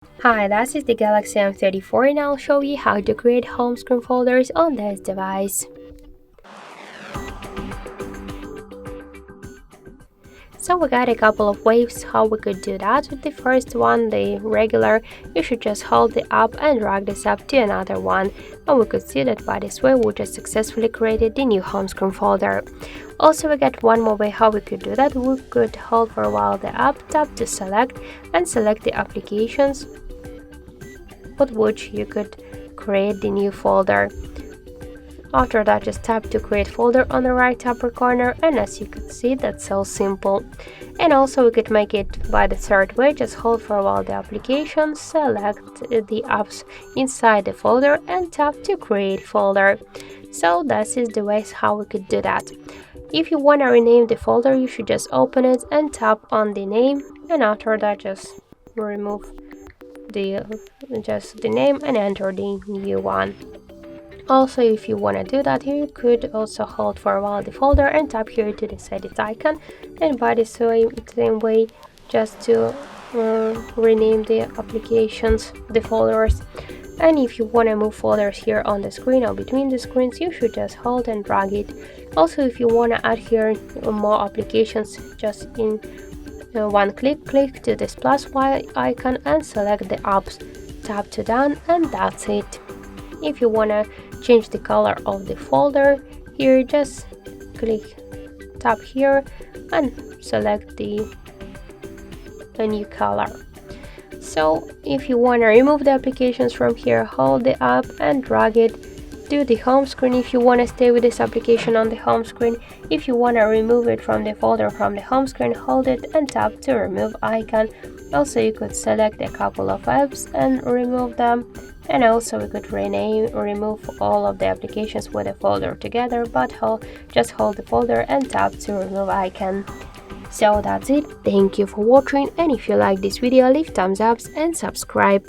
Hi, this is the Galaxy M34 and I'll show you how to create home screen folders on this device. So we got a couple of ways how we could do that. The first one, the regular, you should just hold the app and drag this app to another one, and we could see that by this way we just successfully created the new home screen folder. Also, we got one more way how we could do that. We could hold for a while the app, tap to select, and select the applications with which you could create the new folder. After that, just tap to create folder on the right upper corner, and as you can see, that's so simple. And also we could make it by the third way. Just hold for a while the application, select the apps inside the folder and tap to create folder. So this is the ways how we could do that. If you want to rename the folder, you should just open it and tap on the name, and after that just remove the name and enter the new one. Also, if you want to do that, you could also hold for a while the folder and tap here to this edit icon, and by the same way just to rename the applications, the folders. And if you want to move folders here on the screen or between the screens, you should just hold and drag it. Also, if you want to add here more applications, just in one click to this plus Y icon and select the apps, tap to done, and that's it. If you want to change the color of the folder, here just tap here and select the new color. So if you want to remove the applications from here, hold the app and drag it to the home screen if you want to stay with this application on the home screen. If you want to remove it from the folder from the home screen, hold it and tap to remove icon. Also, you could select a couple of apps and remove them, and also we could remove all of the applications with a folder together, but just hold the folder and tap to remove icon. So that's it. Thank you for watching, and if you like this video, leave thumbs up and subscribe.